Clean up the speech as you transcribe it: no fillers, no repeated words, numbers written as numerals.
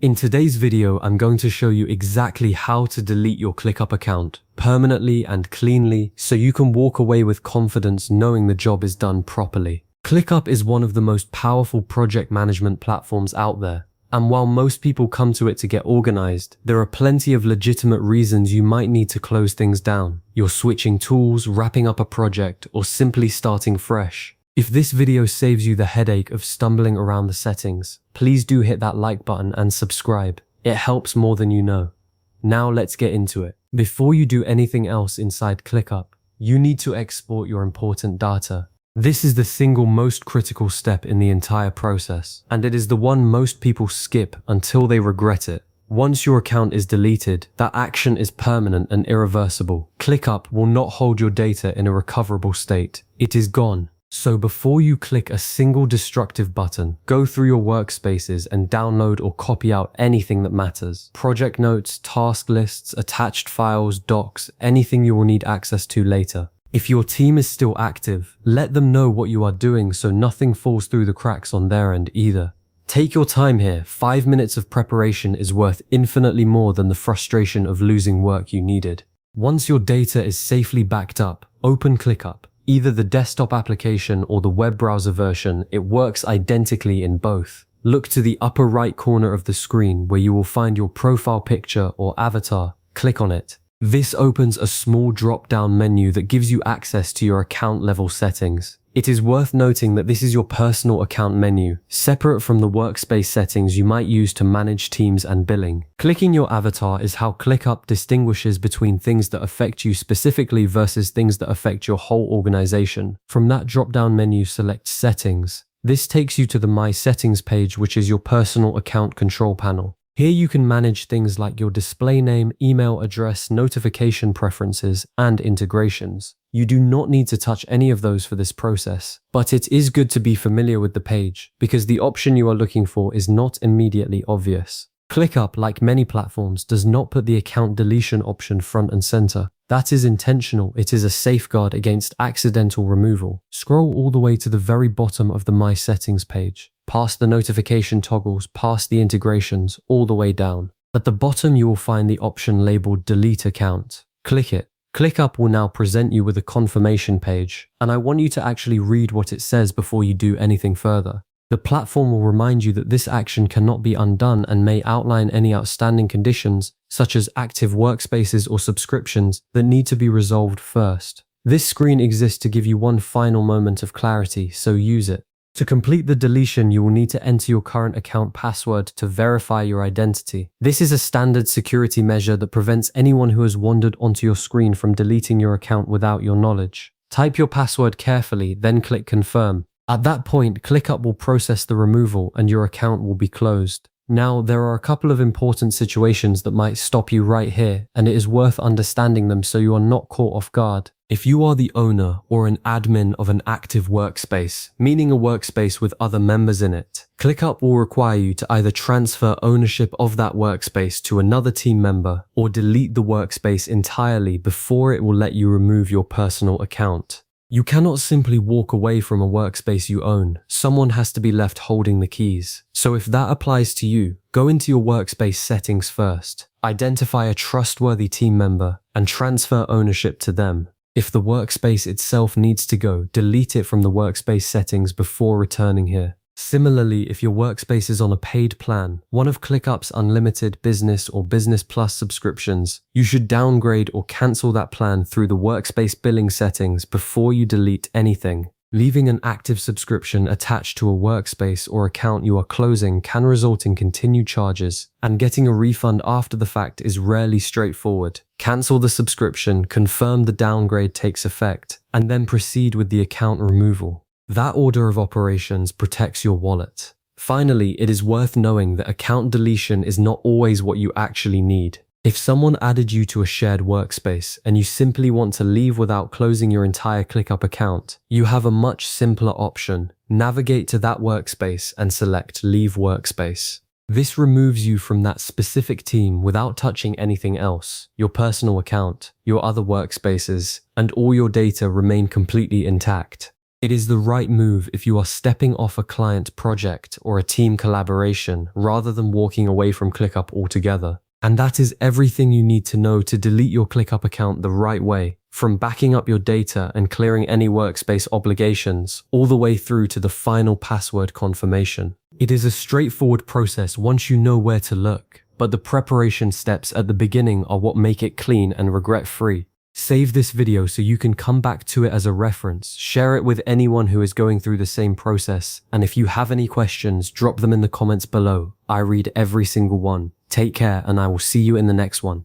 In today's video, I'm going to show you exactly how to delete your ClickUp account permanently and cleanly so you can walk away with confidence knowing the job is done properly. ClickUp is one of the most powerful project management platforms out there, and while most people come to it to get organized, there are plenty of legitimate reasons you might need to close things down. You're switching tools, wrapping up a project, or simply starting fresh. If this video saves you the headache of stumbling around the settings, please do hit that like button and subscribe. It helps more than you know. Now let's get into it. Before you do anything else inside ClickUp, you need to export your important data. This is the single most critical step in the entire process, and it is the one most people skip until they regret it. Once your account is deleted, that action is permanent and irreversible. ClickUp will not hold your data in a recoverable state. It is gone. So before you click a single destructive button, go through your workspaces and download or copy out anything that matters. Project notes, task lists, attached files, docs, anything you will need access to later. If your team is still active, let them know what you are doing so nothing falls through the cracks on their end either. Take your time here. 5 minutes of preparation is worth infinitely more than the frustration of losing work you needed. Once your data is safely backed up, open ClickUp. Either the desktop application or the web browser version, it works identically in both. Look to the upper right corner of the screen where you will find your profile picture or avatar. Click on it. This opens a small drop-down menu that gives you access to your account level settings. It is worth noting that this is your personal account menu, separate from the workspace settings you might use to manage teams and billing. Clicking your avatar is how ClickUp distinguishes between things that affect you specifically versus things that affect your whole organization. From that drop-down menu, select Settings. This takes you to the My Settings page, which is your personal account control panel. Here you can manage things like your display name, email address, notification preferences, and integrations. You do not need to touch any of those for this process, but it is good to be familiar with the page because the option you are looking for is not immediately obvious. ClickUp, like many platforms, does not put the account deletion option front and center. That is intentional. It is a safeguard against accidental removal. Scroll all the way to the very bottom of the My Settings page, past the notification toggles, past the integrations, all the way down. At the bottom, you will find the option labeled Delete Account. Click it. ClickUp will now present you with a confirmation page, and I want you to actually read what it says before you do anything further. The platform will remind you that this action cannot be undone and may outline any outstanding conditions, such as active workspaces or subscriptions, that need to be resolved first. This screen exists to give you one final moment of clarity, so use it. To complete the deletion, you will need to enter your current account password to verify your identity. This is a standard security measure that prevents anyone who has wandered onto your screen from deleting your account without your knowledge. Type your password carefully, then click Confirm. At that point, ClickUp will process the removal and your account will be closed. Now, there are a couple of important situations that might stop you right here, and it is worth understanding them so you are not caught off guard. If you are the owner or an admin of an active workspace, meaning a workspace with other members in it, ClickUp will require you to either transfer ownership of that workspace to another team member or delete the workspace entirely before it will let you remove your personal account. You cannot simply walk away from a workspace you own. Someone has to be left holding the keys. So if that applies to you, go into your workspace settings first, identify a trustworthy team member, and transfer ownership to them. If the workspace itself needs to go, delete it from the workspace settings before returning here. Similarly, if your workspace is on a paid plan, one of ClickUp's unlimited Business or Business Plus subscriptions, you should downgrade or cancel that plan through the workspace billing settings before you delete anything. Leaving an active subscription attached to a workspace or account you are closing can result in continued charges, and getting a refund after the fact is rarely straightforward. Cancel the subscription, confirm the downgrade takes effect, and then proceed with the account removal. That order of operations protects your wallet. Finally, it is worth knowing that account deletion is not always what you actually need. If someone added you to a shared workspace and you simply want to leave without closing your entire ClickUp account, you have a much simpler option. Navigate to that workspace and select Leave Workspace. This removes you from that specific team without touching anything else. Your personal account, your other workspaces, and all your data remain completely intact. It is the right move if you are stepping off a client project or a team collaboration rather than walking away from ClickUp altogether. And that is everything you need to know to delete your ClickUp account the right way, from backing up your data and clearing any workspace obligations, all the way through to the final password confirmation. It is a straightforward process once you know where to look, but the preparation steps at the beginning are what make it clean and regret-free. Save this video so you can come back to it as a reference, share it with anyone who is going through the same process, and if you have any questions, drop them in the comments below. I read every single one. Take care, and I will see you in the next one.